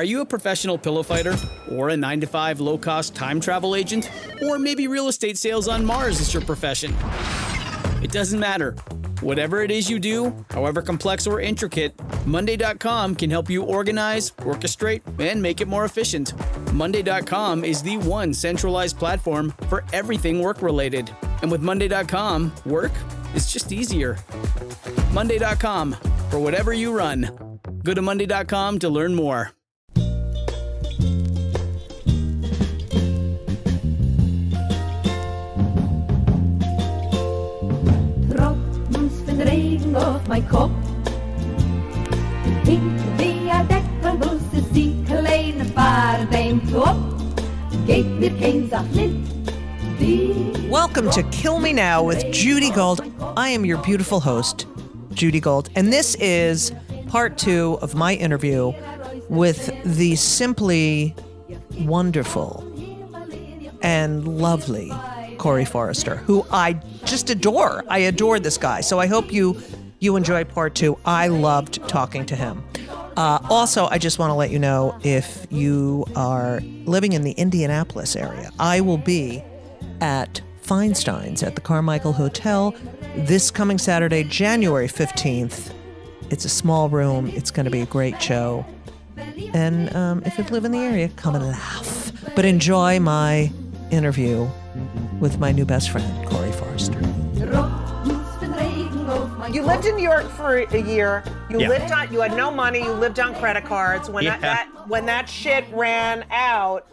Are you a professional pillow fighter? Or a 9-to-5 low-cost time travel agent? Or maybe real estate sales on Mars is your profession? It doesn't matter. Whatever it is you do, however complex or intricate, Monday.com can help you organize, orchestrate, and make it more efficient. Monday.com is the one centralized platform for everything work-related. And with Monday.com, work is just easier. Monday.com, for whatever you run. Go to Monday.com to learn more. Regen auf mein Kopf. Hinter der Deckelbus ist die kleine Fahrt beim Top. Geht mir kein Sach mit. Welcome to Kill Me Now with Judy Gold. I am your beautiful host, Judy Gold, and this is part 2 of my interview with the simply wonderful and lovely Corey Forrester, who I just adore. I adore this guy. So I hope you enjoy part 2. I loved talking to him. Also, I just want to let you know, if you are living in the Indianapolis area, I will be at Feinstein's at the Carmichael Hotel this coming Saturday, January 15th. It's a small room. It's going to be a great show. And if you live in the area, come and laugh. But enjoy my interview with my new best friend, Corey Forrester. You lived in New York for a year. You had no money. You lived on credit cards. When that shit ran out,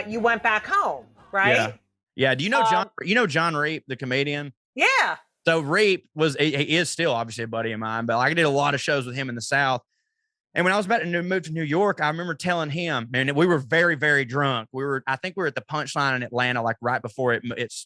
you went back home, right? Yeah. Do you know John? You know John Reap, the comedian? Yeah. So Reap he is still obviously a buddy of mine, but I did a lot of shows with him in the South. And when I was about to move to New York, I remember telling him, and we were very, very drunk. I think we were at the Punchline in Atlanta, like right before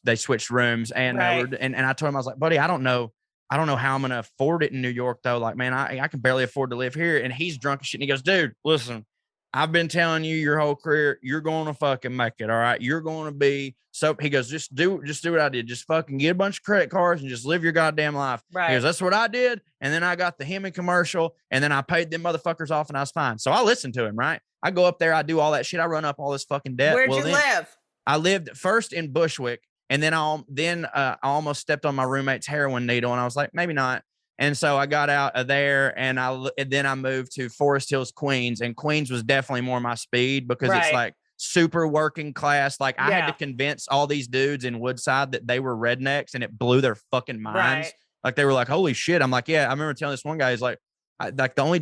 they switched rooms. And right. and I told him, I was like, buddy, I don't know how I'm going to afford it in New York though. Like, man, I can barely afford to live here. And he's drunk as shit. And he goes, dude, listen, I've been telling you your whole career, you're going to fucking make it. All right. You're going to be. So he goes, just do what I did. Just fucking get a bunch of credit cards and just live your goddamn life. Right. He goes, that's what I did. And then I got the Hemi commercial and then I paid them motherfuckers off and I was fine. So I listened to him, right? I go up there, I do all that shit. I run up all this fucking debt. Where'd you live? I lived first in Bushwick and then I almost stepped on my roommate's heroin needle and I was like, maybe not. And so I got out of there and then I moved to Forest Hills, Queens, and Queens was definitely more my speed because it's like super working class. Like I had to convince all these dudes in Woodside that they were rednecks and it blew their fucking minds. Right. Like they were like, holy shit. I'm like, yeah, I remember telling this one guy, he's like the only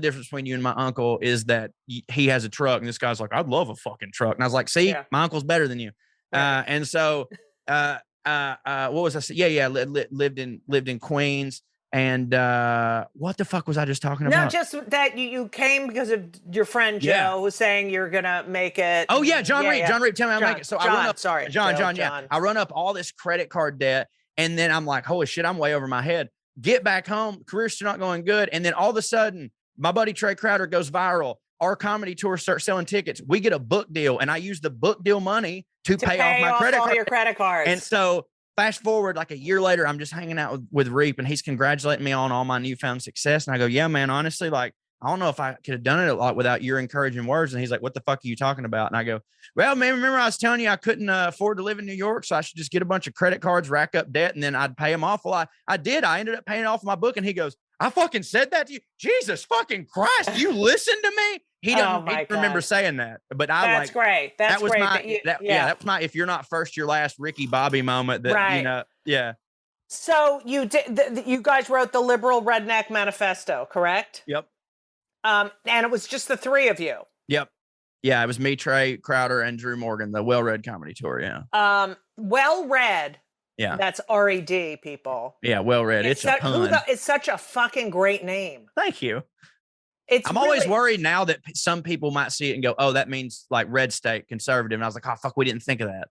difference between you and my uncle is that he has a truck. And this guy's like, I'd love a fucking truck. And I was like, see, my uncle's better than you. Right. And so, what was I saying? Yeah. Lived in Queens. And what the fuck was I just talking about? No, just that you came because of your friend Joe was saying you're gonna make it. Oh yeah, John Reap. John Reap, tell me I'll make it. So I run up. John. Yeah, I run up all this credit card debt, and then I'm like, holy shit, I'm way over my head. Get back home, career's still not going good, and then all of a sudden, my buddy Trey Crowder goes viral. Our comedy tour starts selling tickets. We get a book deal, and I use the book deal money to pay off my credit card. Your credit cards. And so. Fast forward like a year later, I'm just hanging out with Reap and he's congratulating me on all my newfound success. And I go, yeah, man, honestly, like, I don't know if I could have done it a lot without your encouraging words. And he's like, what the fuck are you talking about? And I go, well, man, remember I was telling you I couldn't afford to live in New York. So I should just get a bunch of credit cards, rack up debt, and then I'd pay them off. Well, I did. I ended up paying off my book. And he goes, I fucking said that to you. Jesus fucking Christ. You listened to me. He doesn't remember saying that, but that's great. That was great. That was my, if you're not first, you're last Ricky Bobby moment that, you know, yeah. So you did, you guys wrote the Liberal Redneck Manifesto, correct? Yep. And it was just the three of you. Yep. Yeah. It was me, Trey Crowder, and Drew Morgan, the Well Read comedy tour. Yeah. Well Read. Yeah. That's R-E-D, people. Yeah. Well Read. It's a pun. It's such a fucking great name. Thank you. I'm always worried now that some people might see it and go, oh, that means like red state conservative. And I was like, oh, fuck, we didn't think of that.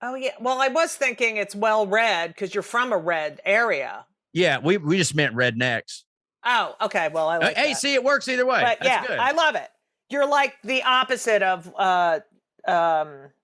Oh, yeah. Well, I was thinking it's well read because you're from a red area. Yeah, we just meant rednecks. Oh, okay. Well, I like hey, that. see, it works either way. But That's good. I love it. You're like the opposite of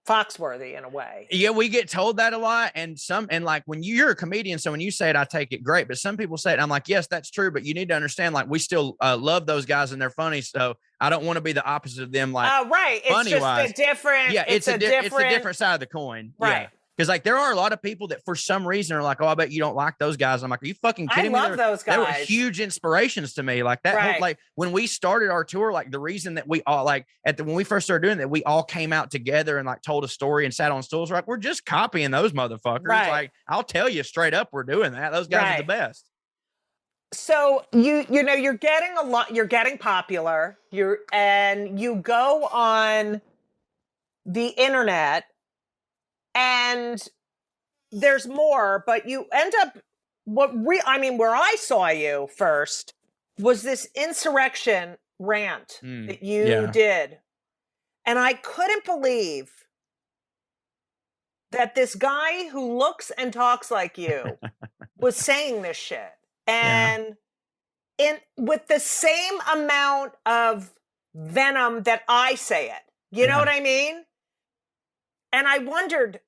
Foxworthy in a way. Yeah, we get told that a lot. And like when you're a comedian, so when you say it, I take it great. But some people say it, and I'm like, yes, that's true. But you need to understand, like, we still love those guys and they're funny. So I don't want to be the opposite of them. Like, right. It's just a different. Yeah, it's a different side of the coin. Right. Yeah. Because like there are a lot of people that for some reason are like, oh, I bet you don't like those guys. I'm like, are you fucking kidding me? I love those guys. They were huge inspirations to me. Like that whole, like when we started our tour, like the reason that we all like when we first started doing that, we all came out together and like told a story and sat on stools. We're like, we're just copying those motherfuckers. Right. Like I'll tell you straight up, we're doing that. Those guys are the best. So you know, you're getting popular. And you go on the internet and there's more, but you end up where I saw you first was this insurrection rant that you did. And I couldn't believe that this guy who looks and talks like you was saying this shit. And with the same amount of venom that I say it. You know what I mean? And I wondered,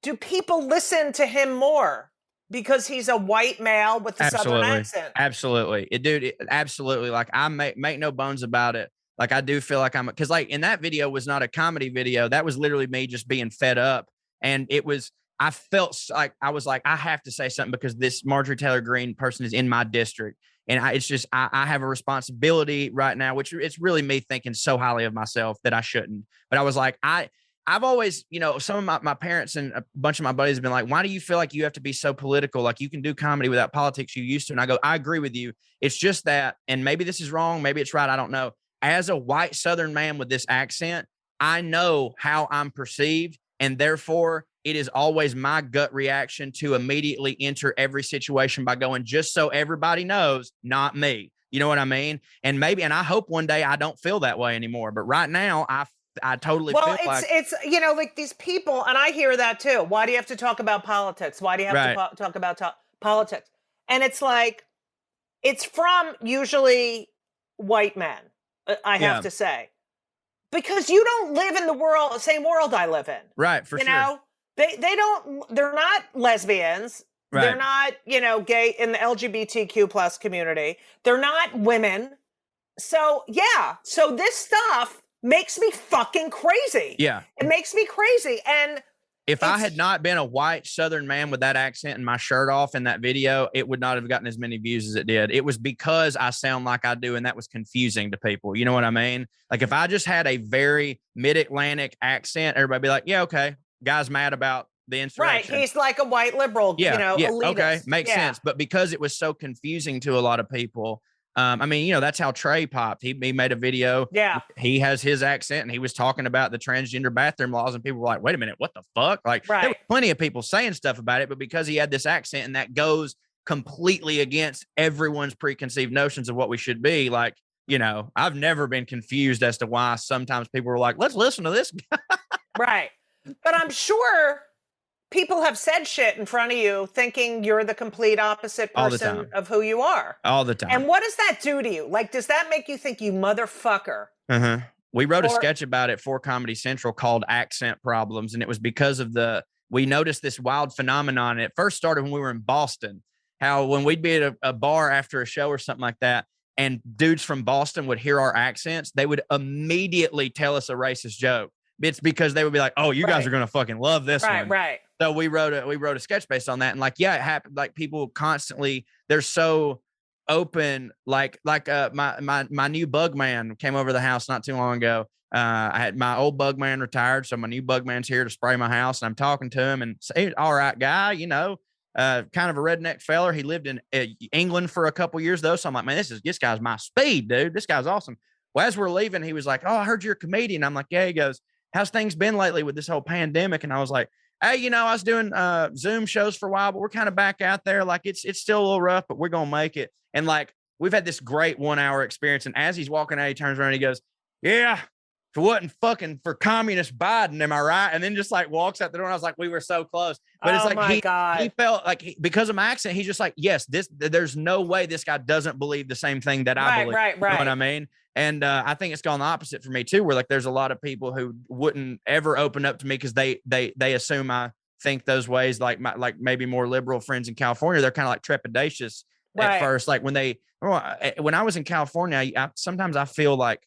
do people listen to him more because he's a white male with a Southern accent? Absolutely. Absolutely. Like I make no bones about it. Like I do feel like because like in that video was not a comedy video. That was literally me just being fed up. And I felt like I was like, I have to say something because this Marjorie Taylor Greene person is in my district. And I have a responsibility right now, which it's really me thinking so highly of myself that I shouldn't. But I was like, I've always, you know, some of my parents and a bunch of my buddies have been like, why do you feel like you have to be so political? Like you can do comedy without politics you used to. And I go, I agree with you. It's just that, and maybe this is wrong, maybe it's right, I don't know. As a white Southern man with this accent, I know how I'm perceived. And therefore, it is always my gut reaction to immediately enter every situation by going, just so everybody knows, not me. You know what I mean? And I hope one day I don't feel that way anymore. But right now, I totally feel like it's you know, like these people, and I hear that too. Why do you have to talk about politics? Why do you have to talk about politics? And it's like, it's from usually white men, I have to say, because you don't live in the same world I live in. Right, for you sure. Know, they're not lesbians. Right. They're not, you know, gay in the LGBTQ plus community. They're not women. So so this stuff makes me fucking crazy. Yeah. It makes me crazy. And if I had not been a white Southern man with that accent and my shirt off in that video, it would not have gotten as many views as it did. It was because I sound like I do, and that was confusing to people. You know what I mean? Like if I just had a very mid-Atlantic accent, everybody be like, yeah, okay, guy's mad about the insurrection. Right, he's like a white liberal, you know, elitist. Okay, makes sense. But because it was so confusing to a lot of people, I mean, you know, that's how Trey popped. He made a video. Yeah. He has his accent and he was talking about the transgender bathroom laws, and people were like, wait a minute, what the fuck? Like there were plenty of people saying stuff about it, but because he had this accent and that goes completely against everyone's preconceived notions of what we should be, like, you know, I've never been confused as to why sometimes people were like, let's listen to this guy. Right. But I'm sure people have said shit in front of you thinking you're the complete opposite person of who you are. All the time. And what does that do to you? Like, does that make you think you motherfucker? Uh-huh. We wrote a sketch about it for Comedy Central called Accent Problems. And it was because of we noticed this wild phenomenon. It first started when we were in Boston, how when we'd be at a bar after a show or something like that, and dudes from Boston would hear our accents, they would immediately tell us a racist joke. It's because they would be like, oh, you guys are going to fucking love this one. Right. So we wrote a sketch based on that. And like, yeah, it happened. Like people constantly, they're so open. Like my new bug man came over the house not too long ago. I had my old bug man retired. So my new bug man's here to spray my house. And I'm talking to him, and he's all right guy, you know, kind of a redneck feller. He lived in England for a couple years though. So I'm like, man, this guy's my speed, dude. This guy's awesome. Well, as we're leaving, he was like, oh, I heard you're a comedian. I'm like, yeah. He goes, how's things been lately with this whole pandemic? And I was like, hey, you know, I was doing Zoom shows for a while, but we're kind of back out there. Like it's still a little rough, but we're going to make it. And like, we've had this great 1 hour experience. And as he's walking out, he turns around and he goes, yeah, if it wasn't fucking for communist Biden, am I right? And then just like walks out the door. And I was like, we were so close. But it's like, he felt like because of my accent, he's just like, yes, there's no way this guy doesn't believe the same thing that I believe. Right. You know what I mean? And I think it's gone the opposite for me too, where like there's a lot of people who wouldn't ever open up to me because they assume I think those ways. Like maybe more liberal friends in California, they're kind of like trepidatious at first. Like when I was in California, sometimes I feel like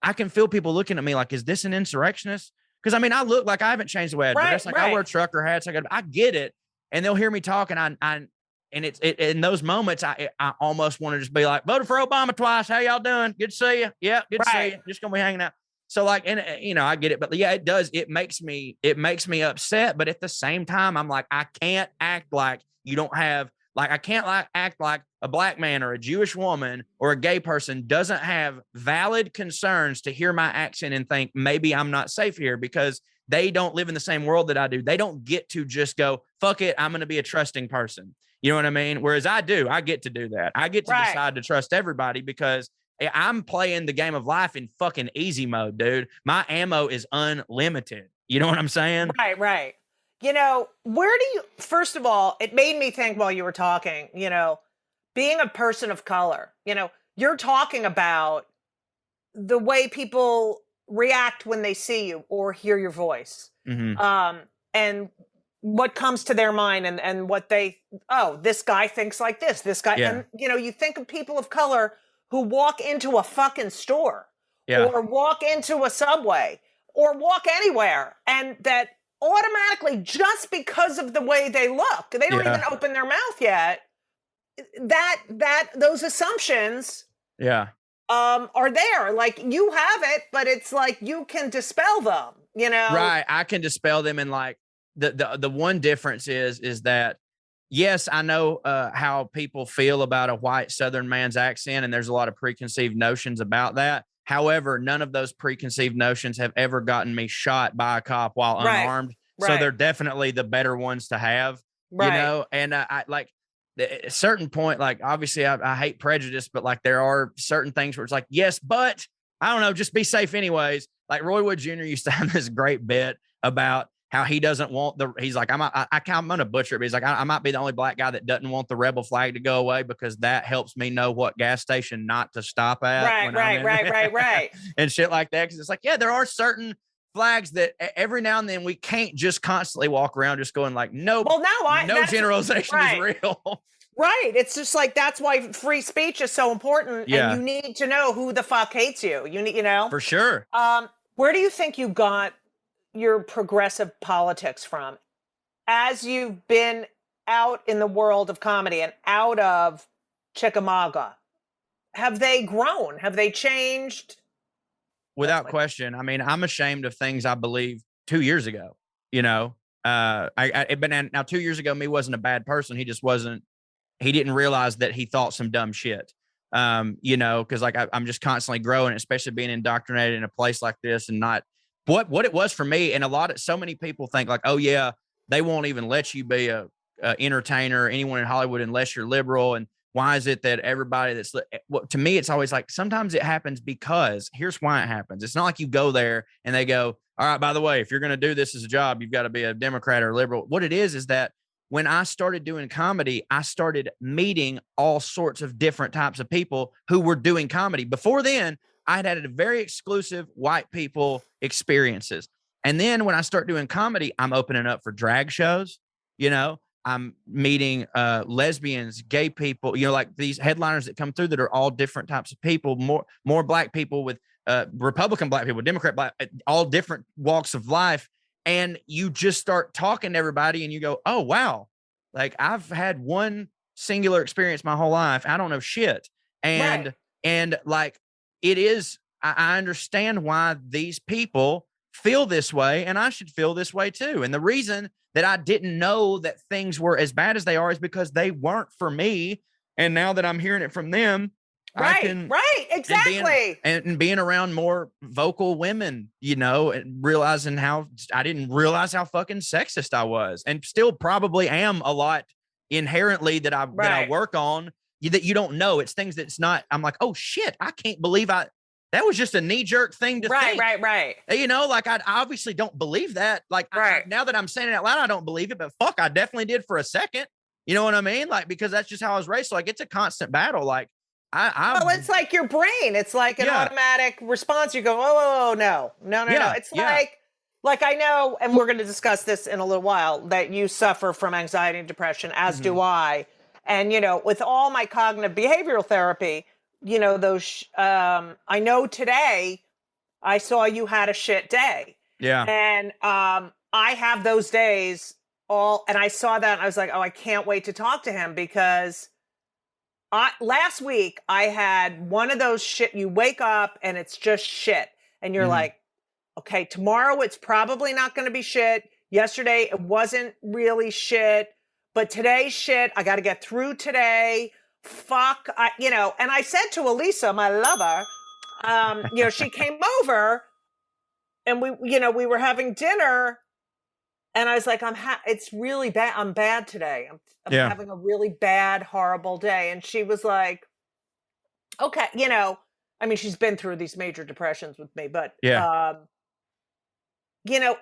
I can feel people looking at me like, is this an insurrectionist? Because I mean, I look like I haven't changed the way I dress. Like I wear trucker hats. I get it. And they'll hear me talk, and and it's in those moments, I almost want to just be like, voted for Obama twice. How y'all doing? Good to see you. Yeah, good to see you. Just gonna be hanging out. So like, and you know, I get it, but yeah, it does. It makes me upset. But at the same time, I'm like, I can't act like you don't have, like, I can't act like a black man or a Jewish woman or a gay person doesn't have valid concerns to hear my accent and think maybe I'm not safe here, because they don't live in the same world that I do. They don't get to just go, fuck it, I'm going to be a trusting person. You know what I mean? Whereas I do, I get to do that. I get to decide to trust everybody because I'm playing the game of life in fucking easy mode, dude. My ammo is unlimited. You know what I'm saying? Right. You know, first of all, it made me think while you were talking, you know, being a person of color, you know, you're talking about the way people react when they see you or hear your voice. And what comes to their mind and what this guy thinks like this guy. And, you know, you think of people of color who walk into a fucking store or walk into a subway or walk anywhere, and that automatically, just because of the way they look, they don't even open their mouth yet, those assumptions are there. Like, you have it, but it's like you can dispel them, you know? Right. I can dispel them. And like the one difference is that, yes, I know how people feel about a white Southern man's accent, and there's a lot of preconceived notions about that. However, none of those preconceived notions have ever gotten me shot by a cop while unarmed. So they're definitely the better ones to have, you know? And I like at a certain point, like, obviously I hate prejudice, but like there are certain things where it's like, yes, but I don't know, just be safe anyways. Like Roy Wood Jr. used to have this great bit about how he doesn't want he's like, I'm going to butcher it, but he's like, I might be the only black guy that doesn't want the rebel flag to go away, because that helps me know what gas station not to stop at. Right. And shit like that. Cause it's like, yeah, there are certain flags that every now and then we can't just constantly walk around just going like, nope. Well, no generalization is real. Right. It's just like, that's why free speech is so important. And you need to know who the fuck hates you. You need, you know, for sure. Where do you think you got your progressive politics from as you've been out in the world of comedy and out of Chickamauga? Have they grown? Have they changed? Without question. I mean, I'm ashamed of things I believed 2 years ago, you know. But now 2 years ago, me wasn't a bad person. He didn't realize that he thought some dumb shit. You know, because like I'm just constantly growing, especially being indoctrinated in a place like this, and not what it was for me. And so many people think like, oh yeah, they won't even let you be a entertainer or anyone in Hollywood unless you're liberal. And why is it that everybody to me, it's always like, sometimes it happens because here's why it happens. It's not like you go there and they go, all right, by the way, if you're going to do this as a job, you've got to be a Democrat or liberal. What it is that when I started doing comedy, I started meeting all sorts of different types of people who were doing comedy. Before then, I'd had a very exclusive white people experiences. And then when I start doing comedy, I'm opening up for drag shows, you know, I'm meeting lesbians, gay people, you know, like these headliners that come through that are all different types of people, more black people with Republican black people, Democrat black, all different walks of life. And you just start talking to everybody and you go, oh, wow. Like, I've had one singular experience my whole life. I don't know shit. And like, it is, I understand why these people feel this way, and I should feel this way too. And the reason that I didn't know that things were as bad as they are is because they weren't for me. And now that I'm hearing it from them, exactly. And being around more vocal women, you know, and realizing how I didn't realize how fucking sexist I was, and still probably am a lot inherently that I work on that you don't know. It's things that's not, I'm like, oh shit, I can't believe that was just a knee jerk thing to think. Right. You know, like I obviously don't believe that. Like now that I'm saying it out loud, I don't believe it, but fuck, I definitely did for a second. You know what I mean? Like, because that's just how I was raised. So like, it's a constant battle. Like, well, it's like your brain. It's like an automatic response. You go, oh, no. It's like I know, and we're going to discuss this in a little while, that you suffer from anxiety and depression, as do I. And, you know, with all my cognitive behavioral therapy, you know, those, I know today I saw you had a shit day. Yeah. And I have those days and I saw that and I was like, oh, I can't wait to talk to him because last week I had one of those shit. You wake up and it's just shit. And you're like, okay, tomorrow it's probably not going to be shit. Yesterday it wasn't really shit, but today's shit. I got to get through today. Fuck, and I said to Elisa, my lover, she came over and we were having dinner and I was like, it's really bad. I'm bad today. I'm having a really bad, horrible day. And she was like, okay, she's been through these major depressions with me, but,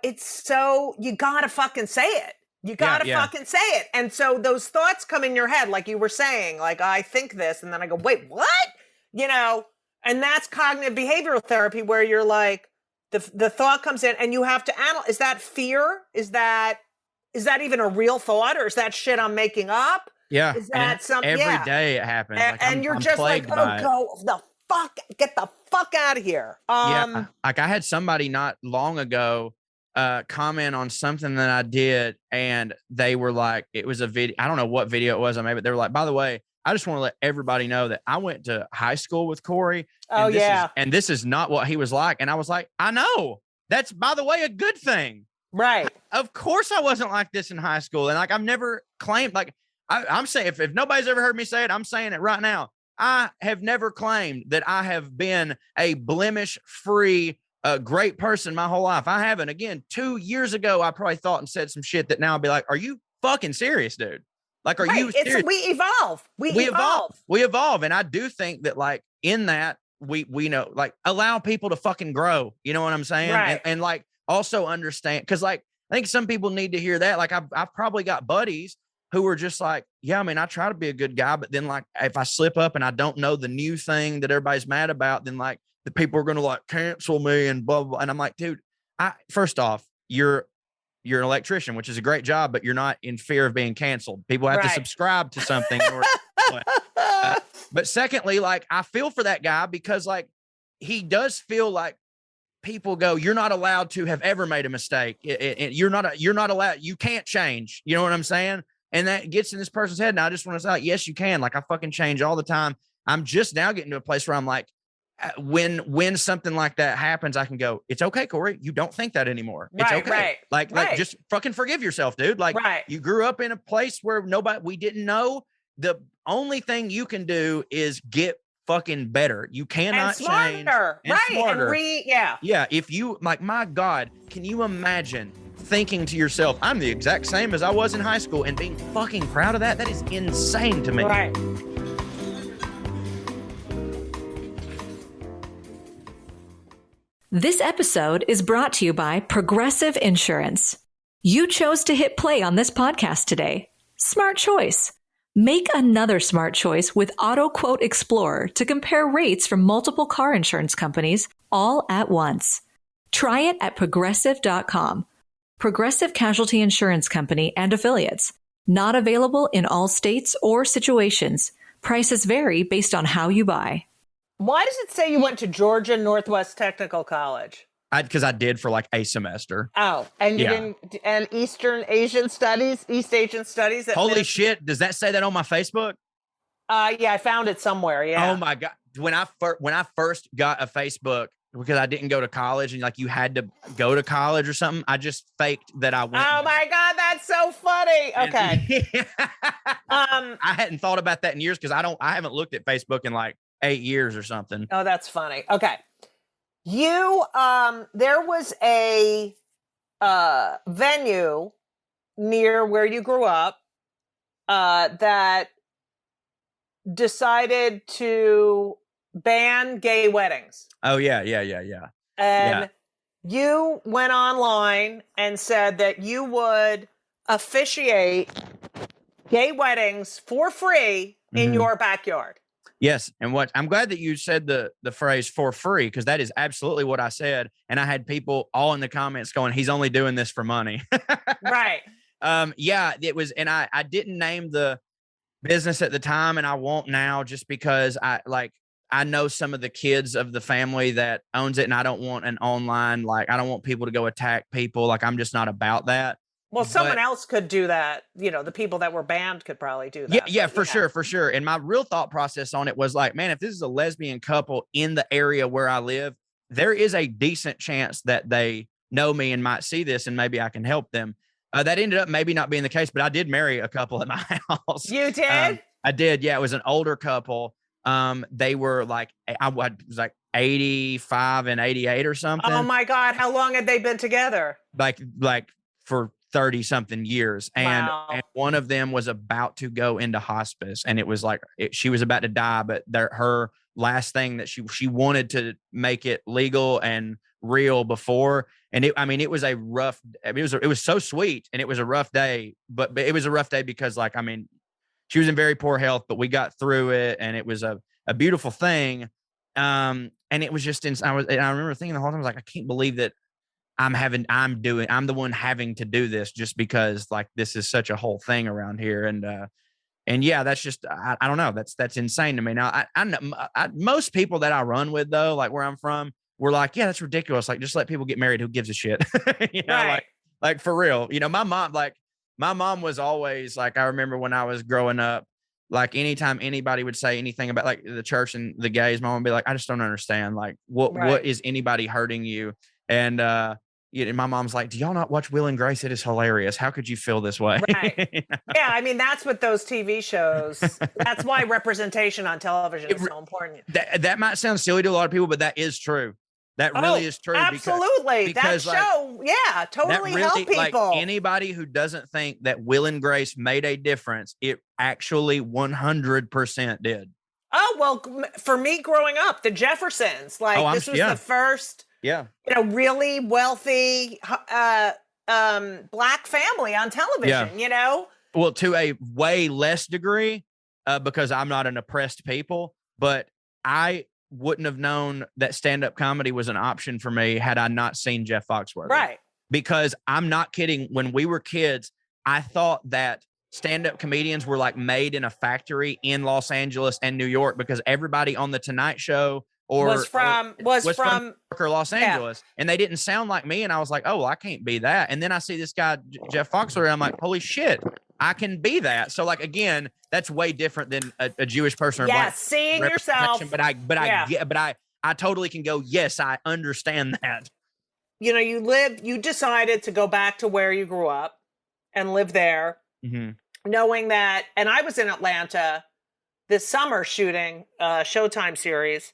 it's so, you gotta fucking say it. You gotta fucking say it. And so those thoughts come in your head, like you were saying, like, I think this, and then I go, wait, what? And that's cognitive behavioral therapy where you're like, the thought comes in and you have to analyze, is that fear? Is that even a real thought or is that shit I'm making up? Yeah. Is that something? Every day it happens. And you're just like, oh, get the fuck out of here. Like I had somebody not long ago comment on something that I did and they were like, it was a video. I don't know what video it was. But they were like, by the way, I just want to let everybody know that I went to high school with Corey. And this is not what he was like. And I was like, I know. That's, by the way, a good thing. Right. Of course I wasn't like this in high school. And like, I've never claimed, like, I'm saying, if nobody's ever heard me say it, I'm saying it right now. I have never claimed that I have been a blemish-free, great person my whole life. I haven't. Again, 2 years ago, I probably thought and said some shit that now I'll be like, are you fucking serious, dude? Like, are you serious? We evolve. We evolve. And I do think that, like, in that, we know, like, allow people to fucking grow. You know what I'm saying? Right. And like, also understand. Cause like, I think some people need to hear that. Like, I've probably got buddies who are just like, yeah, I try to be a good guy, but then like, if I slip up and I don't know the new thing that everybody's mad about, then like the people are going to like cancel me and blah, blah, blah. And I'm like, dude, first off, you're an electrician, which is a great job, but you're not in fear of being canceled. People have to subscribe to something. But secondly, like, I feel for that guy because like, he does feel like people go, you're not allowed to have ever made a mistake. You're not allowed. You can't change. You know what I'm saying? And that gets in this person's head. And I just want to say, like, yes, you can. Like, I fucking change all the time. I'm just now getting to a place where I'm like, when something like that happens, I can go, it's okay, Corey. You don't think that anymore. It's okay. Like, just fucking forgive yourself, dude. Like, you grew up in a place where we didn't know. The only thing you can do is get fucking better. You cannot change. And smarter. Yeah. If you, like, my God, can you imagine thinking to yourself, I'm the exact same as I was in high school and being fucking proud of that? That is insane to me. Right. This episode is brought to you by Progressive Insurance. You chose to hit play on this podcast today. Smart choice. Make another smart choice with Auto Quote Explorer to compare rates from multiple car insurance companies all at once. Try it at progressive.com. Progressive Casualty Insurance Company and Affiliates. Not available in all states or situations. Prices vary based on how you buy. Why does it say you went to Georgia Northwest Technical College? Because I did for like a semester. Oh, and you didn't, and East Asian Studies. Holy shit. Does that say that on my Facebook? Yeah, I found it somewhere. Yeah. Oh my God. When I first got a Facebook, because I didn't go to college and like you had to go to college or something, I just faked that I went. Oh my God, that's so funny. Okay. I hadn't thought about that in years because I haven't looked at Facebook in like 8 years or something. Oh, that's funny. Okay. There was a venue near where you grew up that decided to ban gay weddings. Oh, yeah. And you went online and said that you would officiate gay weddings for free in your backyard. Yes. And I'm glad that you said the phrase for free, because that is absolutely what I said. And I had people all in the comments going, he's only doing this for money. Right. Yeah, it was. And I didn't name the business at the time and I won't now just because I know some of the kids of the family that owns it, and I don't want an online, like, I don't want people to go attack people. Like, I'm just not about that. Well, someone But else could do that. You know, the people that were banned could probably do that. yeah, but, for sure, for sure. And my real thought process on it was like, man, if this is a lesbian couple in the area where I live, there is a decent chance that they know me and might see this, and maybe I can help them. That ended up maybe not being the case, but I did marry a couple at my house. You did? I did. Yeah, it was an older couple. They were like, I was like 85 and 88 or something. Oh my God. How long had they been together? Like for 30 something years. And one of them was about to go into hospice, and it was like, she was about to die, but her last thing that she wanted to make it legal and real before. And it was a rough, it was so sweet, and it was a rough day, but it was a rough day because, like, I mean, she was in very poor health, but we got through it, and it was a beautiful thing. And it was just, I remember thinking the whole time, I was like, I can't believe that I'm the one having to do this, just because, like, this is such a whole thing around here. And yeah, that's just, I don't know. That's insane to me. Now, most people that I run with, though, like where I'm from, were like, yeah, that's ridiculous. Like, just let people get married. Who gives a shit? You know, Right. like for real. You know, my mom was always like, I remember when I was growing up, like anytime anybody would say anything about like the church and the gays, my mom would be like, I just don't understand. Like, what is anybody hurting you? And my mom's like, do y'all not watch Will and Grace? It is hilarious. How could you feel this way? Right. Yeah, I mean, that's what those TV shows, that's why representation on television is so important. That might sound silly to a lot of people, but that is true. That really is true. Absolutely. Because that show, totally really, help people. Like, anybody who doesn't think that Will and Grace made a difference, it actually 100% did. Oh, well, for me growing up, the Jeffersons, like, this was the first, really wealthy Black family on television, you know? Well, to a way less degree, because I'm not an oppressed people, but I wouldn't have known that stand-up comedy was an option for me had I not seen Jeff Foxworthy. Right. Because I'm not kidding. When we were kids, I thought that stand-up comedians were like made in a factory in Los Angeles and New York, because everybody on the Tonight Show was from Los Angeles, and they didn't sound like me. And I was like, oh, well, I can't be that. And then I see this guy, Jeff Foxworthy, and I'm like, holy shit, I can be that. So, like, again, that's way different than a Jewish person. Or Black seeing yourself. But I totally can go, yes, I understand that. You know, you decided to go back to where you grew up and live there, knowing that, and I was in Atlanta this summer shooting a Showtime series,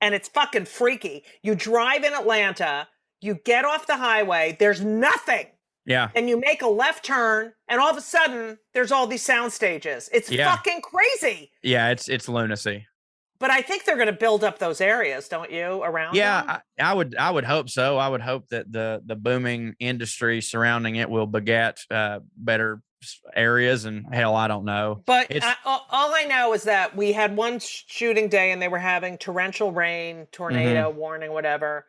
and it's fucking freaky. You drive in Atlanta, you get off the highway, there's nothing. Yeah. And you make a left turn, and all of a sudden there's all these sound stages. It's fucking crazy. Yeah, it's lunacy. But I think they're going to build up those areas, don't you, around them? I would hope so. I would hope that the booming industry surrounding it will beget better areas, and hell, I don't know. But all I know is that we had one shooting day, and they were having torrential rain, tornado warning, whatever.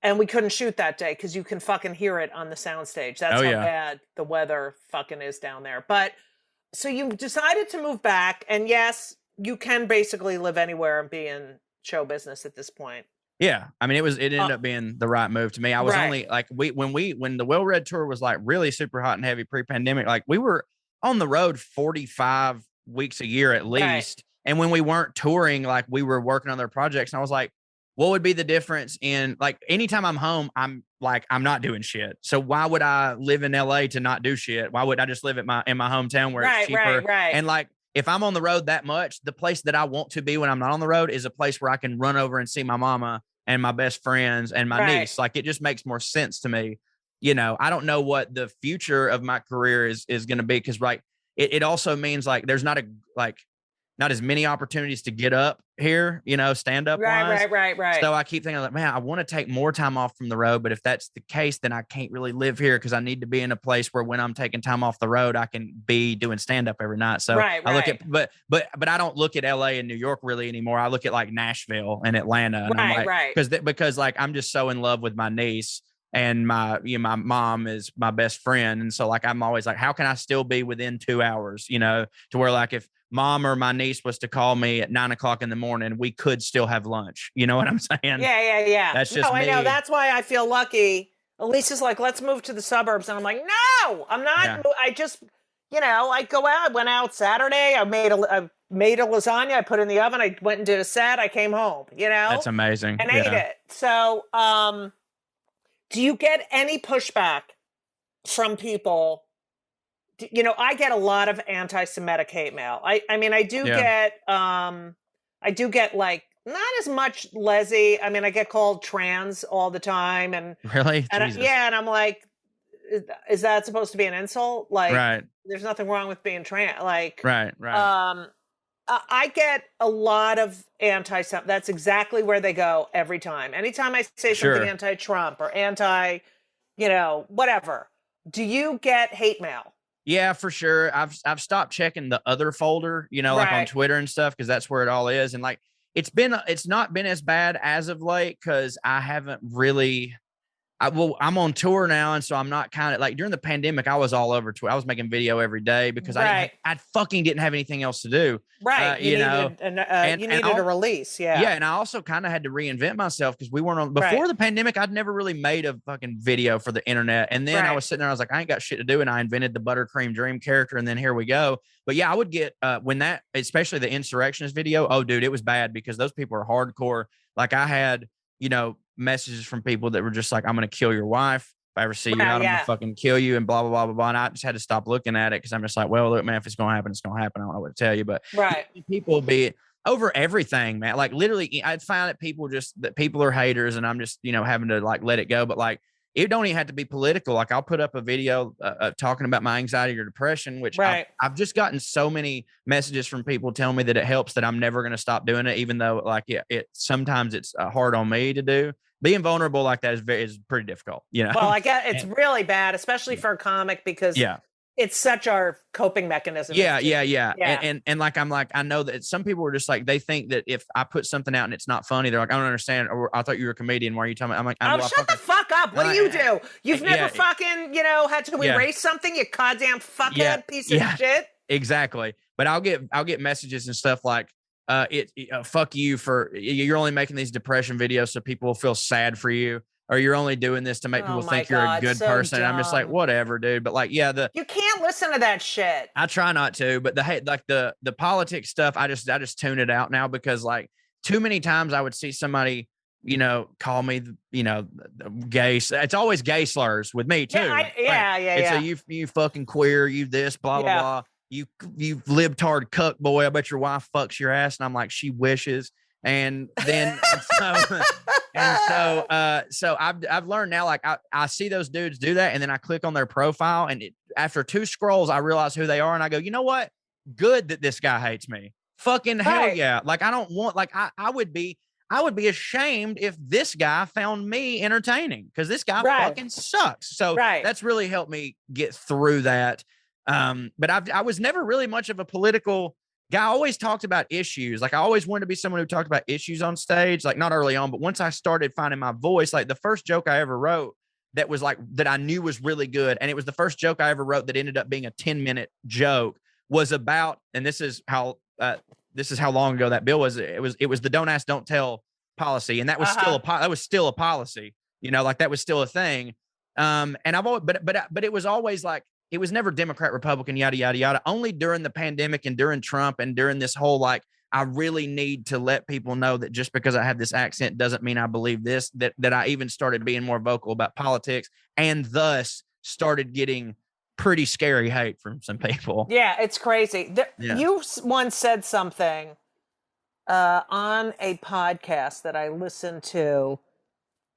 And we couldn't shoot that day because you can fucking hear it on the soundstage. That's how bad the weather fucking is down there. But so you decided to move back, and yes, you can basically live anywhere and be in show business at this point. Yeah. I mean, it ended up being the right move to me. I was only like, when the Well Red tour was like really super hot and heavy pre-pandemic, like we were on the road 45 weeks a year at least. Right. And when we weren't touring, like we were working on their projects, and I was like, what would be the difference in, like, anytime I'm home, I'm not doing shit. So why would I live in LA to not do shit? Why would I just live in my hometown where it's cheaper? Right. And like, if I'm on the road that much, the place that I want to be when I'm not on the road is a place where I can run over and see my mama and my best friends and my niece. Like, it just makes more sense to me. You know, I don't know what the future of my career is going to be, because it also means like there's not as many opportunities to get up here, you know, stand up. Right. So I keep thinking like, man, I want to take more time off from the road, but if that's the case, then I can't really live here, because I need to be in a place where when I'm taking time off the road, I can be doing stand up every night. So I look at, but I don't look at LA and New York really anymore. I look at like Nashville and Atlanta, and I'm like, because like I'm just so in love with my niece. And my mom is my best friend. And so like, I'm always like, how can I still be within 2 hours, you know, to where like, if mom or my niece was to call me at 9:00 in the morning, we could still have lunch. You know what I'm saying? Yeah. That's just no, I me. know. That's why I feel lucky. Elise is like, let's move to the suburbs. And I'm like, no, I'm not. Yeah. I just, I go out. I went out Saturday. I made a lasagna. I put it in the oven. I went and did a set. I came home, That's amazing. and ate it. So, do you get any pushback from people? I get a lot of anti-Semitic hate mail. I mean, I do get like, not as much lesy. I mean, I get called trans all the time, and Really? and Jesus. and I'm like, is that supposed to be an insult? Like, Right. there's nothing wrong with being trans. Like, Right. I get a lot of anti-Semitic. That's exactly where they go every time. Anytime I say something anti-Trump or anti, whatever. Do you get hate mail? Yeah, for sure. I've stopped checking the other folder, like on Twitter and stuff, because that's where it all is. And like, it's not been as bad as of late, because I haven't really. I'm on tour now, and so I'm not kind of like during the pandemic. I was all over Twitter. I was making video every day because I fucking didn't have anything else to do. Right, you needed a release. Yeah, and I also kind of had to reinvent myself because we weren't on before the pandemic. I'd never really made a fucking video for the internet, and then I was sitting there. I was like, I ain't got shit to do, and I invented the Buttercream Dream character, and then here we go. But yeah, I would get when that, especially the insurrectionist video. Oh, dude, it was bad because those people are hardcore. Like I had, messages from people that were just like, I'm going to kill your wife. If I ever see you out, I'm going to fucking kill you, and blah, blah, blah, blah, blah. And I just had to stop looking at it because I'm just like, well, look, man, if it's going to happen, it's going to happen. I don't know what to tell you. But people be over everything, man. Like literally, I'd find that people are haters, and I'm just, having to like let it go. But like, it don't even have to be political. Like I'll put up a video talking about my anxiety or depression, which I've just gotten so many messages from people telling me that it helps, that I'm never going to stop doing it. Even though like it sometimes it's hard on me to do. Being vulnerable like that is pretty difficult, Well, I get it's really bad, especially for a comic, because it's such our coping mechanism. Yeah. And like, I'm like, I know that some people are just like, they think that if I put something out and it's not funny, they're like, I don't understand. Or I thought you were a comedian. Why are you telling me? I'm like, shut the fuck up. What do you do? You've never fucking, had to erase something, you goddamn fuckhead piece of shit. Exactly. But I'll get messages and stuff like, fuck you for, you're only making these depression videos so people will feel sad for you. Or you're only doing this to make people think you're a good person. Dumb. I'm just like, whatever, dude. But like, you can't listen to that shit. I try not to, but the politics stuff, I just tune it out now, because like too many times I would see somebody, call me, gay. It's always gay slurs with me too. So you fucking queer, you this, blah, blah, blah. You libtard cuck boy. I bet your wife fucks your ass. And I'm like, she wishes. And then, so I've learned now, like I see those dudes do that, and then I click on their profile, and after 2 scrolls, I realize who they are, and I go, you know what? Good that this guy hates me. Fucking hell yeah! Like I don't want, like I would be ashamed if this guy found me entertaining, because this guy fucking sucks. So that's really helped me get through that. But I was never really much of a political guy. I always talked about issues. Like I always wanted to be someone who talked about issues on stage, like not early on, but once I started finding my voice, like the first joke I ever wrote that was like, that I knew was really good. And it was the first joke I ever wrote that ended up being a 10-minute joke, was about, and this is how long ago that bill was. It was the don't ask, don't tell policy. And that was still a policy, like that was still a thing. And I've always, but it was always like, it was never Democrat, Republican, yada, yada, yada. Only during the pandemic and during Trump and during this whole, like, I really need to let people know that just because I have this accent doesn't mean I believe this, that I even started being more vocal about politics, and thus started getting pretty scary hate from some people. Yeah, it's crazy. You once said something on a podcast that I listened to.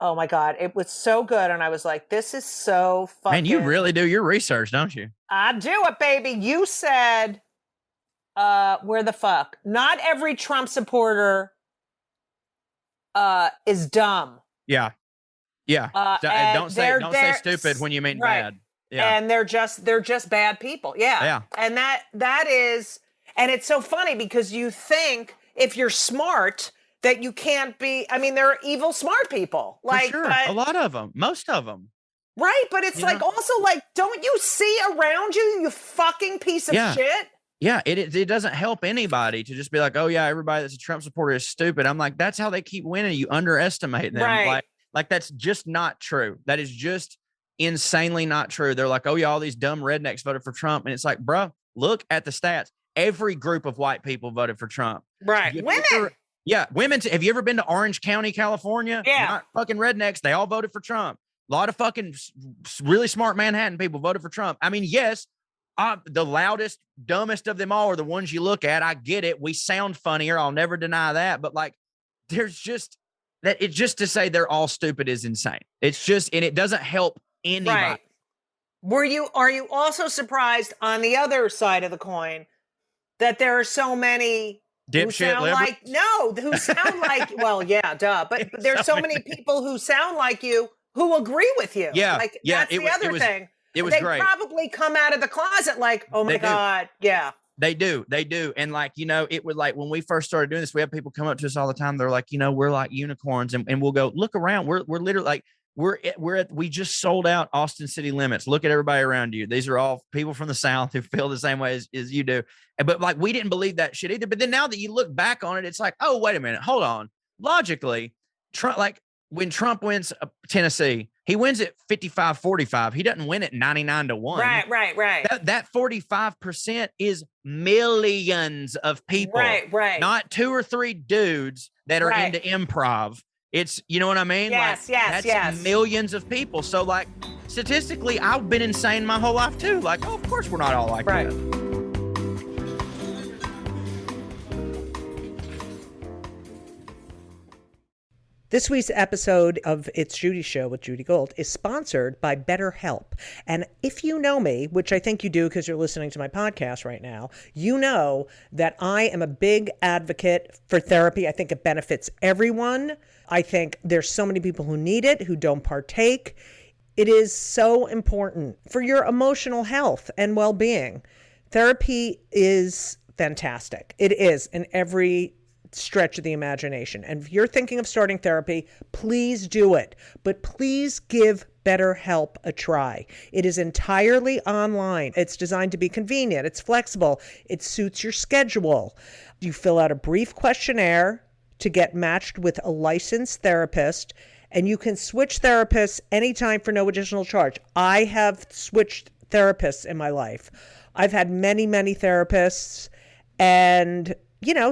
Oh my God, it was so good. And I was like, this is so fucking... Man, you really do your research, don't you? I do it, baby. You said, where the fuck? Not every Trump supporter is dumb. Yeah. Don't say stupid when you mean bad. Yeah. And they're just bad people. Yeah. And that is, and it's so funny because you think if you're smart that you can't be, I mean, there are evil smart people. Like, for sure. A lot of them, most of them. Right. But it's like, also like, don't you see around you, you fucking piece of shit? Yeah, it doesn't help anybody to just be like, oh yeah, everybody that's a Trump supporter is stupid. I'm like, that's how they keep winning. You underestimate them. Right. Like that's just not true. That is just insanely not true. They're like, oh yeah, all these dumb rednecks voted for Trump. And it's like, bro, look at the stats. Every group of white people voted for Trump. Right. Women. Women. Have you ever been to Orange County, California? Yeah. Not fucking rednecks. They all voted for Trump. A lot of fucking really smart Manhattan people voted for Trump. I mean, yes, the loudest, dumbest of them all are the ones you look at. I get it. We sound funnier. I'll never deny that. But like, there's just that. It's just to say they're all stupid is insane. It's just, and it doesn't help anybody. Right. Are you also surprised on the other side of the coin that there are so many dipshit who sound like, well, yeah, duh. But there's so many people who sound like you who agree with you. Yeah. Like, yeah. that's the other thing. It was they great. Probably come out of the closet like, oh my God. Yeah. They do. And like, it would like when we first started doing this, we have people come up to us all the time. They're like, we're like unicorns, and we'll go look around. We're literally like, we just sold out Austin City Limits. Look at everybody around you. These are all people from the South who feel the same way as you do. But like, we didn't believe that shit either. But then now that you look back on it, it's like, oh, wait a minute. Hold on. Logically, Trump, like when Trump wins Tennessee, he wins at 55-45. He doesn't win at 99-1. Right. That 45% is millions of people. Right. Not 2 or 3 dudes that are into improv. It's, you know what I mean? Yes. That's millions of people. So like, statistically, I've been insane my whole life too. Like, oh, of course we're not all like that. This week's episode of It's Judy's Show with Judy Gold is sponsored by BetterHelp. And if you know me, which I think you do because you're listening to my podcast right now, you know that I am a big advocate for therapy. I think it benefits everyone. I think there's so many people who need it, who don't partake. It is so important for your emotional health and well-being. Therapy is fantastic. It is in every stretch of the imagination. And if you're thinking of starting therapy, please do it. But please give BetterHelp a try. It is entirely online. It's designed to be convenient. It's flexible. It suits your schedule. You fill out a brief questionnaire to get matched with a licensed therapist, and you can switch therapists anytime for no additional charge. I have switched therapists in my life. I've had many, many therapists, and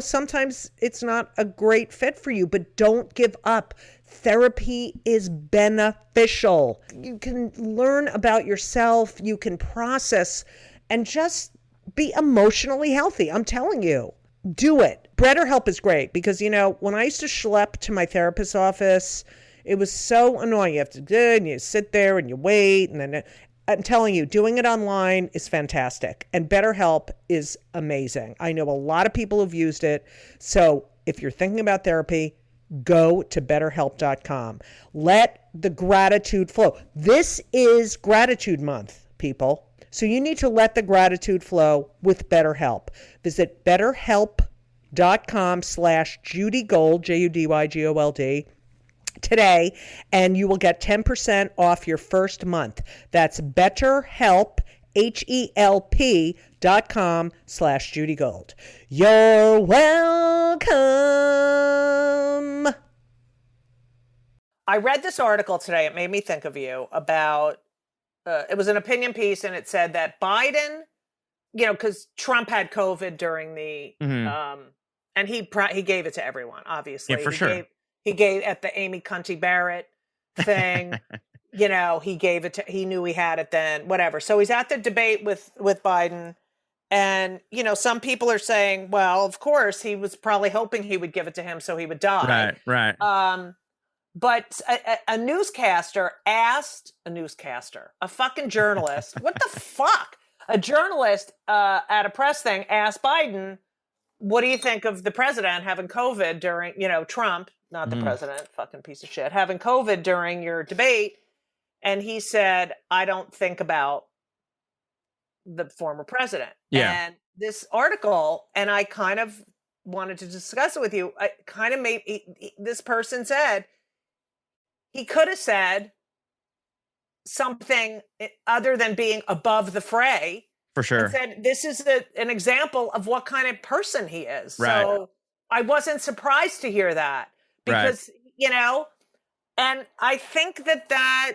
sometimes it's not a great fit for you, but don't give up. Therapy is beneficial. You can learn about yourself. You can process and just be emotionally healthy. I'm telling you, do it. BetterHelp is great because, when I used to schlep to my therapist's office, it was so annoying. You have to do it and you sit there and you wait. And then I'm telling you, doing it online is fantastic. And BetterHelp is amazing. I know a lot of people who've used it. So if you're thinking about therapy, go to BetterHelp.com. Let the gratitude flow. This is Gratitude Month, people. So you need to let the gratitude flow with BetterHelp. Visit BetterHelp.com/JudyGold, JudyGold, today, and you will get 10% off your first month. That's BetterHelp, HELP.com/JudyGold. You're welcome. I read this article today. It made me think of you about, it was an opinion piece, and it said that Biden, because Trump had COVID during the, and he gave it to everyone, obviously. Yeah, for sure. He gave at the Amy Coney Barrett thing, he gave it to, he knew he had it then, whatever. So he's at the debate with Biden. And, some people are saying, well, of course, he was probably hoping he would give it to him so he would die. Right. But a newscaster asked a fucking journalist, what the fuck? A journalist at a press thing asked Biden, what do you think of the president having COVID during, Trump, not the president, fucking piece of shit, having COVID during your debate? And he said, I don't think about the former president. Yeah. And this article, and I kind of wanted to discuss it with you, I kind of made, this person said, he could have said something other than being above the fray. For sure. And said, this is an example of what kind of person he is. Right. So I wasn't surprised to hear that because, and I think that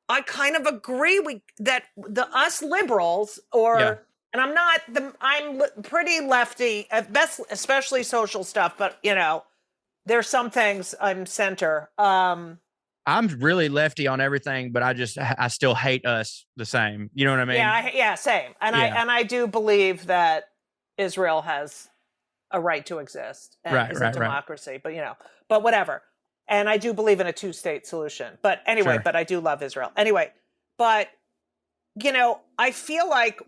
I kind of agree that us liberals and I'm pretty lefty at best, especially social stuff, but there's some things I'm center. I'm really lefty on everything, but I still hate us the same. You know what I mean? Yeah, same. And I do believe that Israel has a right to exist and is a democracy, but whatever. And I do believe in a 2-state solution. But anyway, but I do love Israel. Anyway, but I feel like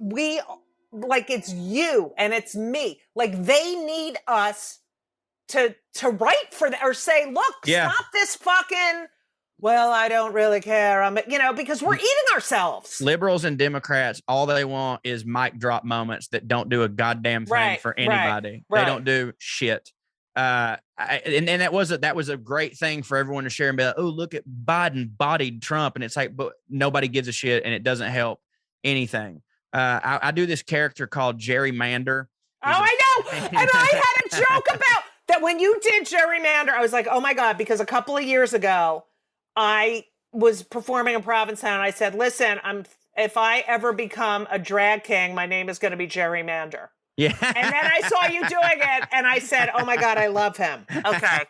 it's you and it's me. Like they need us to write for them or say, look, stop this fucking, well, I don't really care. Because we're eating ourselves. Liberals and Democrats, all they want is mic drop moments that don't do a goddamn thing for anybody. They don't do shit. And that was a great thing for everyone to share and be like, oh, look at Biden bodied Trump. And it's like, but nobody gives a shit and it doesn't help anything. I do this character called Gerrymander. I know. And I had a joke about that when you did Gerrymander. I was like, oh my God, because a couple of years ago, I was performing in Provincetown. I said, listen, if I ever become a drag king, my name is going to be Gerrymander. Yeah. And then I saw you doing it and I said, oh my God, I love him. Okay.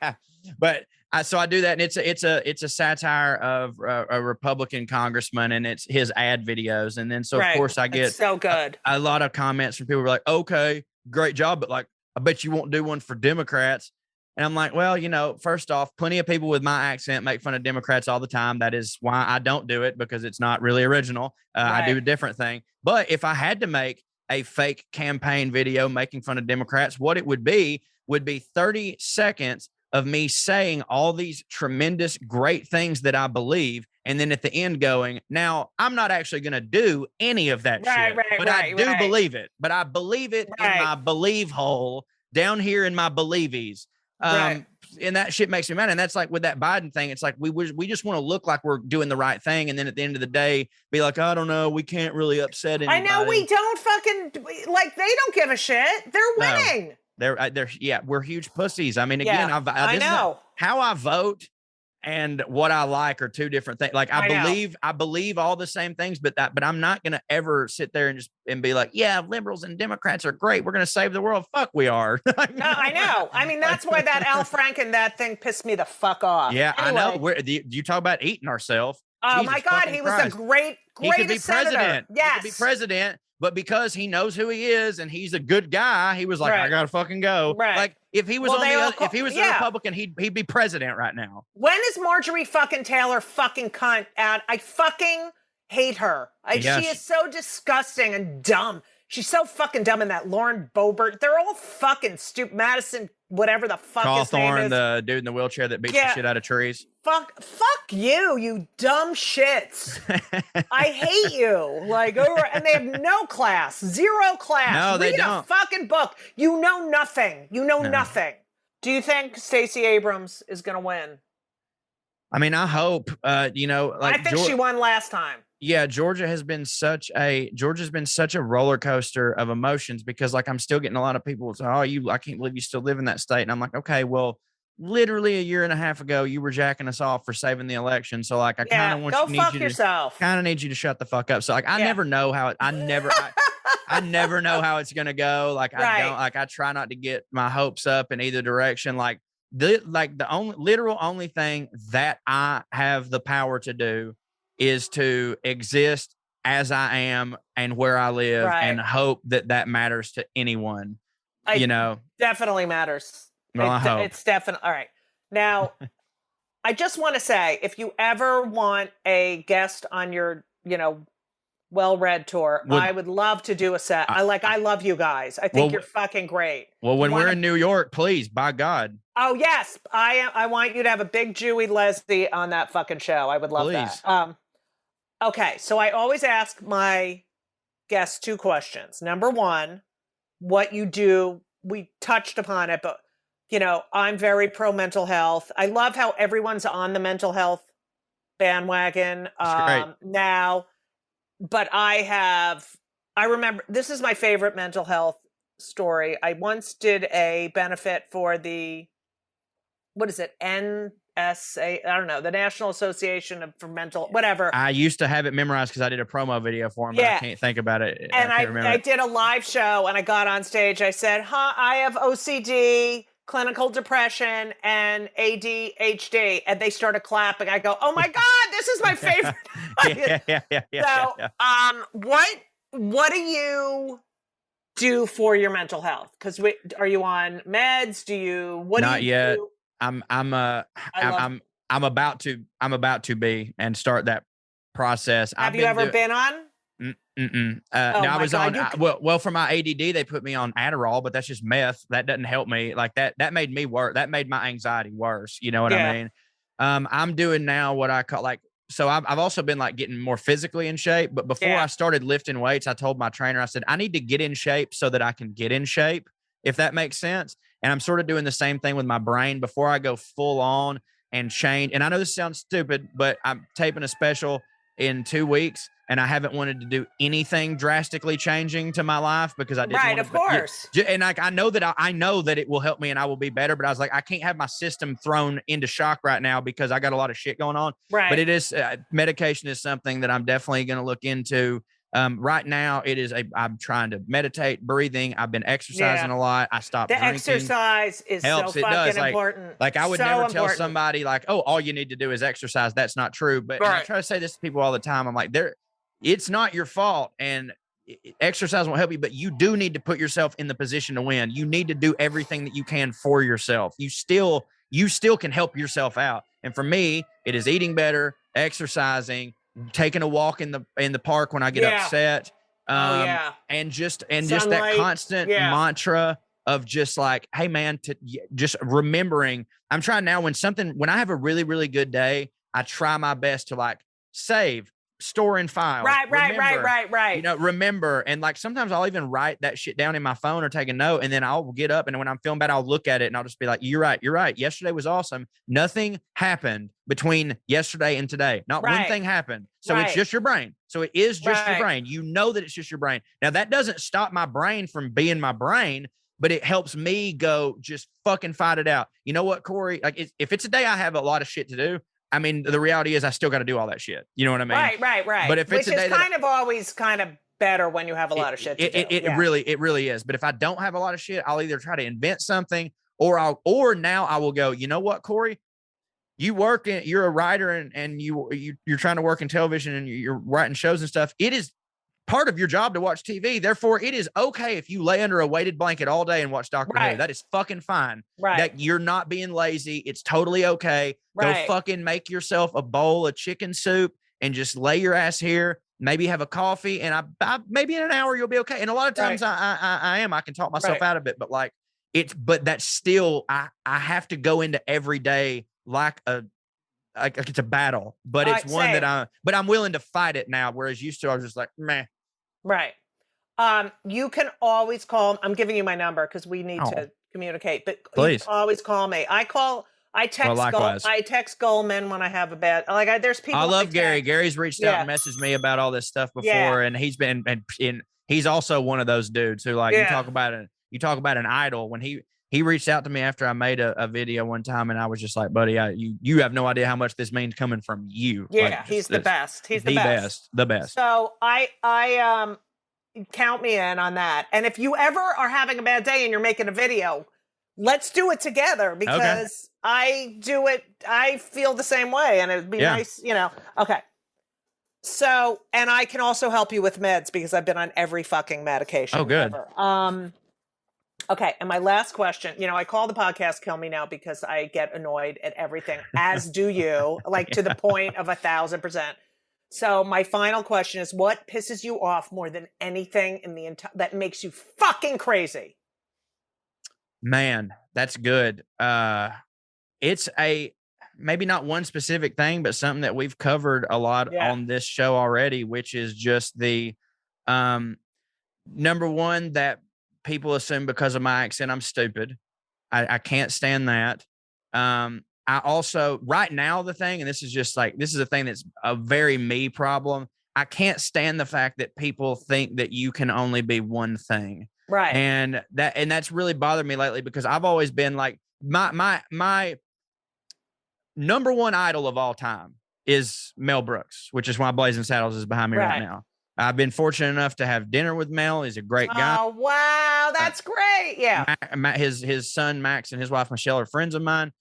But so I do that. And it's a satire of a Republican congressman and it's his ad videos. And then, of course I get so good. A lot of comments from people who are like, okay, great job. But like, I bet you won't do one for Democrats. And I'm like, well, first off, plenty of people with my accent make fun of Democrats all the time. That is why I don't do it, because it's not really original. I do a different thing. But if I had to make a fake campaign video making fun of Democrats, what it would be 30 seconds of me saying all these tremendous, great things that I believe. And then at the end going, now I'm not actually going to do any of that shit, but I do believe it. But I believe it in my believe hole down here in my believies. And that shit makes me mad. And that's like with that Biden thing. It's like, we just want to look like we're doing the right thing. And then at the end of the day, be like, I don't know, we can't really upset anybody. I know we don't fucking like, they don't give a shit. They're winning. No. We're huge pussies. I mean, again, I know how I vote and what I like are two different things. Like I believe all the same things, but I'm not going to ever sit there and be like, yeah, liberals and Democrats are great. We're going to save the world. Fuck, we are. No, I know. I mean, that's why that Al Franken, that thing pissed me the fuck off. Yeah, anyway. I know. You talk about eating ourselves. Oh my God, he was a great he could be senator. President. Yes. He could be president. But because he knows who he is and he's a good guy, he was like, I gotta fucking go. Right. Like if he was if he was a Republican, he'd be president right now. When is Marjorie fucking Taylor fucking cunt out? I fucking hate her. She is so disgusting and dumb. She's so fucking dumb. And that Lauren Boebert, they're all fucking stupid. Madison, whatever the fuck his name is. The dude in the wheelchair that beats the shit out of trees. Fuck you dumb shits. I hate you. Like, and they have no class, zero class. No, they Read don't. a fucking book. You know nothing. You know nothing. Do you think Stacey Abrams is going to win? I mean, I hope, I think she won last time. Yeah, Georgia's been such a roller coaster of emotions because like I'm still getting a lot of people say, I can't believe you still live in that state. And I'm like, okay, well, literally a year and a half ago, you were jacking us off for saving the election. So like, I kind of need you to shut the fuck up. So like, I never know how I never know how it's going to go. Like, I try not to get my hopes up in either direction. Like the only thing that I have the power to do is to exist as I am and where I live and hope that matters to anyone, Definitely matters. Well, it's definitely. All right. Now, I just want to say, if you ever want a guest on your, well-read tour, I would love to do a set. I love you guys. I think you're fucking great. Well, when we're in New York, please, by God. Oh, yes. I want you to have a big Jewy Leslie on that fucking show. I would love that. Okay. So I always ask my guests 2 questions. Number 1, what you do. We touched upon it, but I'm very pro mental health. I love how everyone's on the mental health bandwagon now. but I remember, this is my favorite mental health story. I once did a benefit for what is it? NSA, I don't know, the National Association for Mental, whatever. I used to have it memorized because I did a promo video for him, but I can't think about it. And I can't remember I did a live show and I got on stage. I said, I have OCD, clinical depression, and ADHD. And they started clapping. I go, oh my God, this is my favorite. What do you do for your mental health? Because are you on meds? Not yet. I'm about to be and start that process. Have you ever been on? No, I was on. Well, for my ADD, they put me on Adderall, but that's just meth. That doesn't help me. Like that made me worse. That made my anxiety worse. You know what I mean? I'm doing now what I call so I've also been like getting more physically in shape. But before I started lifting weights, I told my trainer, I said, I need to get in shape so that I can get in shape, if that makes sense. And I'm sort of doing the same thing with my brain before I go full on and change. And I know this sounds stupid, but I'm taping a special in 2 weeks and I haven't wanted to do anything drastically changing to my life because I didn't Right, of course. And I know that it will help me and I will be better, but I was like, I can't have my system thrown into shock right now because I got a lot of shit going on. Right. But it is medication is something that I'm definitely going to look into. Right now I'm trying to meditate, breathing. I've been exercising a lot. I stopped drinking. The exercise is helps. so fucking important. Like I would never tell somebody like, oh, all you need to do is exercise. That's not true. But and I try to say this to people all the time. I'm like, it's not your fault. And exercise won't help you, but you do need to put yourself in the position to win. You need to do everything that you can for yourself. You still can help yourself out. And for me, it is eating better, exercising, taking a walk in the park when I get upset. And just that constant mantra of just like, hey man, just remembering. I'm trying now when I have a really, really good day, I try my best to like save, store in file. Right. You know, remember. And like, sometimes I'll even write that shit down in my phone or take a note. And then I'll get up and when I'm feeling bad, I'll look at it and I'll just be like, you're right. Yesterday was awesome. Nothing happened between yesterday and today. Not one thing happened. So it's just your brain. So it is just your brain. You know that it's just your brain. Now that doesn't stop my brain from being my brain, but it helps me go just fucking fight it out. You know what, Corey? Like if it's a day I have a lot of shit to do, I mean, the reality is I still got to do all that shit. You know what I mean? Right. But if it's a day always kind of better when you have a lot of shit to do. It really is. But if I don't have a lot of shit, I'll either try to invent something or now I will go, you know what, Corey? You're a writer and you're trying to work in television and you're writing shows and stuff. It is part of your job to watch TV. Therefore, it is okay if you lay under a weighted blanket all day and watch Doctor Who. That is fucking fine. Right. That you're not being lazy. It's totally okay. Go fucking make yourself a bowl of chicken soup and just lay your ass here. Maybe have a coffee and I maybe in an hour you'll be okay. And a lot of times I can talk myself out of it, but like but that's still I have to go into every day like it's a battle, but it's one that I'm willing to fight it now. Whereas used to, I was just like, meh. Right. You can always call. I'm giving you my number because we need to communicate. But please, you can always call me. I text Goldman when I have a bad. There's people. I love Gary. Gary's reached out and messaged me about all this stuff before, and he's been and he's also one of those dudes who like you talk about an idol. When he reached out to me after I made a video one time, and I was just like, buddy, you have no idea how much this means coming from you. Yeah, he's the best. He's the best. The best. So I count me in on that. And if you ever are having a bad day and you're making a video, let's do it together because I do it. I feel the same way, and it'd be nice, you know. Okay. So, and I can also help you with meds because I've been on every fucking medication. Oh, good. Ever. Okay, and my last question, I call the podcast Kill Me Now because I get annoyed at everything, as do you, to the point of 1,000%. So my final question is, what pisses you off more than anything in the that makes you fucking crazy? Man, that's good. It's maybe not one specific thing, but something that we've covered a lot on this show already, which is just the number one, that people assume because of my accent, I'm stupid. I can't stand that. I also right now the thing, and this is a thing that's a very me problem. I can't stand the fact that people think that you can only be one thing. Right. And that's really bothered me lately, because I've always been like, my number one idol of all time is Mel Brooks, which is why Blazing Saddles is behind me right now. I've been fortunate enough to have dinner with Mel. He's a great guy. Oh, wow. That's great. Yeah. His son, Max, and his wife, Michelle, are friends of mine.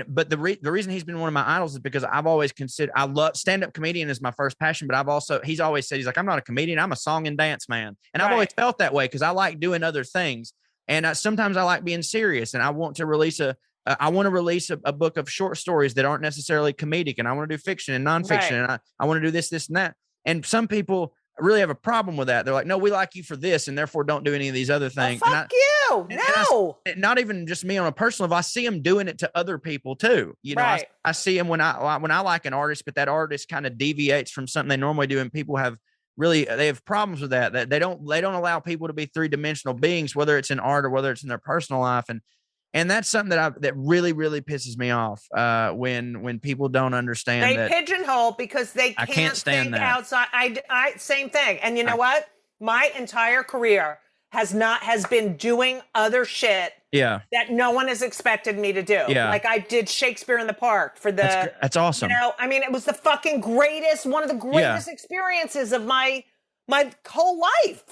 But the reason he's been one of my idols is because I've always considered, I love stand-up comedian is my first passion, but he's always said, he's like, I'm not a comedian, I'm a song and dance man. And I've always felt that way because I like doing other things. And sometimes I like being serious, and I want to release a book of short stories that aren't necessarily comedic, and I want to do fiction and nonfiction, and I want to do this, and that. And some people really have a problem with that. They're like, no, we like you for this, and therefore don't do any of these other things. Oh, fuck you. No. Not even just me on a personal level. I see them doing it to other people too. You know, I see them when I like an artist, but that artist kind of deviates from something they normally do, and people they have problems with that. They don't allow people to be three-dimensional beings, whether it's in art or whether it's in their personal life. And that's something that really, really pisses me off when people don't understand. They pigeonhole because they can't think outside. I same thing. And you know what? My entire career has been doing other shit that no one has expected me to do. Yeah. Like I did Shakespeare in the Park for the. That's awesome. You know, I mean, it was the fucking greatest, one of the greatest experiences of my whole life.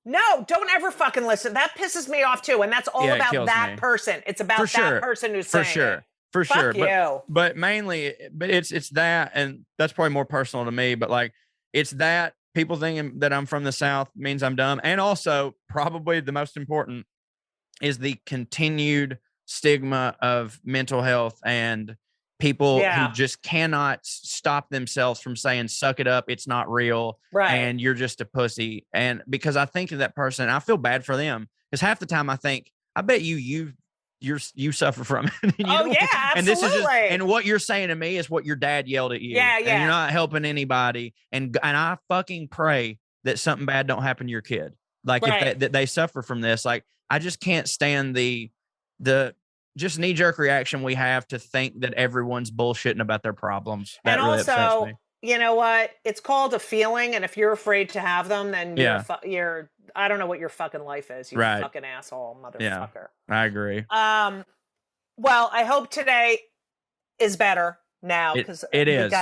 No, don't ever fucking listen. That pisses me off too. And that's all about that person. It's about that person who's saying it. For sure. You. But mainly, it's that, and that's probably more personal to me, but like, it's that people thinking that I'm from the South means I'm dumb. And also probably the most important is the continued stigma of mental health and people who just cannot stop themselves from saying, suck it up, it's not real, and you're just a pussy. And because I think of that person, I feel bad for them, because half the time I think, I bet you suffer from it. Absolutely. And this is and what you're saying to me is what your dad yelled at you. And you're not helping anybody. And I fucking pray that something bad don't happen to your kid. Like if they suffer from this. Like I just can't stand the just knee-jerk reaction we have to think that everyone's bullshitting about their problems. That and really also, upsets me. You know what? It's called a feeling, and if you're afraid to have them, then you're I don't know what your fucking life is, you fucking asshole motherfucker. Yeah, I agree. Well, I hope today is better now, because it is.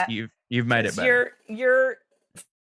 You've made it better. You're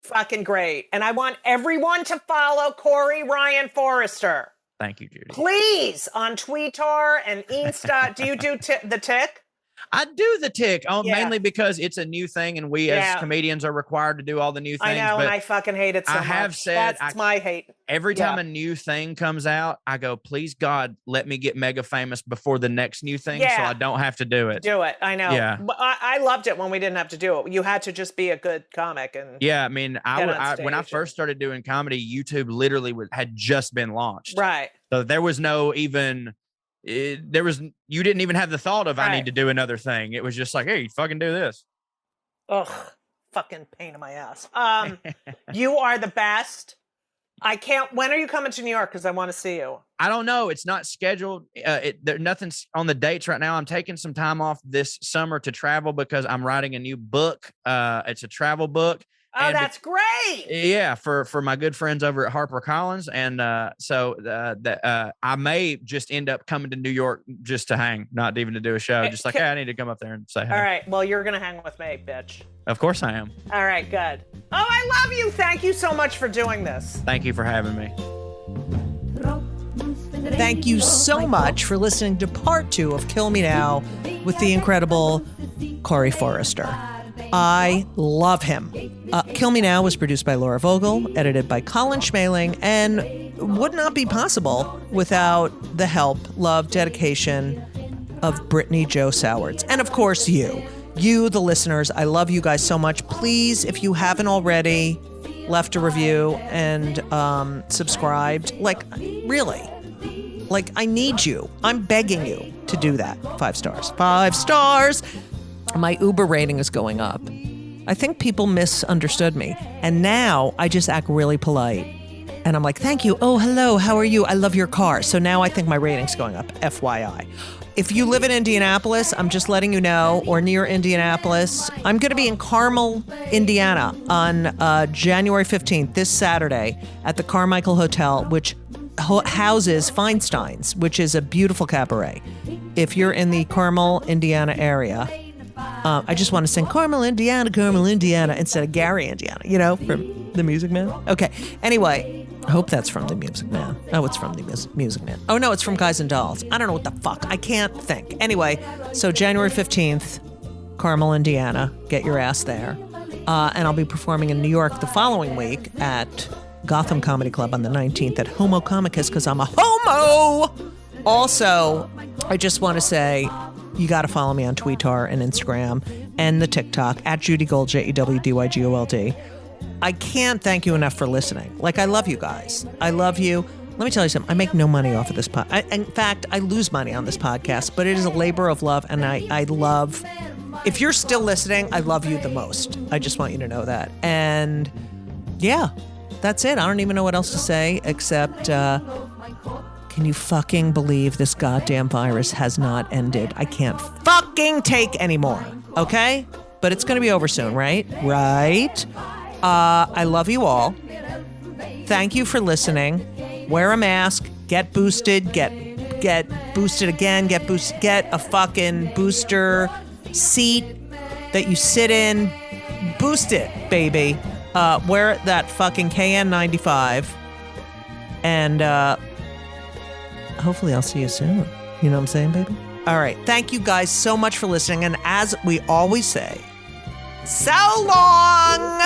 fucking great, and I want everyone to follow Corey Ryan Forrester. Thank you, Judy. Please, on Twitter and Insta. Do you do the tick? I do the tick, mainly because it's a new thing, and we as comedians are required to do all the new things. I know, and I fucking hate it so much. I have said, that's my hate. Every time a new thing comes out, I go, please God, let me get mega famous before the next new thing, so I don't have to do it. Do it, I know. Yeah, I loved it when we didn't have to do it. You had to just be a good comic, and I mean, when I first started doing comedy, YouTube literally had just been launched, right? So there was no even. You didn't even have the thought of I need to do another thing. It was just like, hey, you fucking do this. Ugh, fucking pain in my ass. You are the best. When are you coming to New York? Because I want to see you. I don't know. It's not scheduled. Nothing's on the dates right now. I'm taking some time off this summer to travel because I'm writing a new book. It's a travel book. Oh, that's great. Yeah, for my good friends over at HarperCollins. And so I may just end up coming to New York just to hang, not even to do a show. Just like, hey, I need to come up there and say hi. All right. Well, you're going to hang with me, bitch. Of course I am. All right, good. Oh, I love you. Thank you so much for doing this. Thank you for having me. Thank you so much for listening to part 2 of Kill Me Now with the incredible Corey Forrester. I love him. Kill Me Now was produced by Laura Vogel, edited by Colin Schmaling, and would not be possible without the help, love, dedication of Brittany Jo Sowards. And of course, you, the listeners. I love you guys so much. Please, if you haven't already, left a review and subscribed. Like, really. Like, I need you. I'm begging you to do that. 5 stars. 5 stars! My Uber rating is going up. I think people misunderstood me. And now I just act really polite. And I'm like, thank you. Oh, hello. How are you? I love your car. So now I think my rating's going up. FYI. if you live in Indianapolis, I'm just letting you know, or near Indianapolis, I'm going to be in Carmel, Indiana on January 15th, this Saturday, at the Carmichael Hotel, which houses Feinstein's, which is a beautiful cabaret. If you're in the Carmel, Indiana area, I just want to sing Carmel, Indiana, instead of Gary, Indiana, from The Music Man. Okay. Anyway, I hope that's from The Music Man. Oh, it's from The Music Man. Oh, no, it's from Guys and Dolls. I don't know what the fuck. I can't think. Anyway, so January 15th, Carmel, Indiana. Get your ass there. And I'll be performing in New York the following week at Gotham Comedy Club on the 19th at Homo Comicus, because I'm a homo. Also, I just want to say, you got to follow me on Twitter and Instagram and the TikTok at Judy Gold, JEWDYGOLD. I can't thank you enough for listening. Like, I love you guys. I love you. Let me tell you something. I make no money off of this podcast. In fact, I lose money on this podcast, but it is a labor of love, and I love... If you're still listening, I love you the most. I just want you to know that. And yeah, that's it. I don't even know what else to say except... can you fucking believe this goddamn virus has not ended? I can't fucking take anymore, okay? But it's going to be over soon, right? Right? I love you all. Thank you for listening. Wear a mask. Get boosted. Get boosted again. Get a fucking booster seat that you sit in. Boost it, baby. Wear that fucking KN95. And, hopefully I'll see you soon. You know what I'm saying, baby? All right. Thank you guys so much for listening. And as we always say, so long!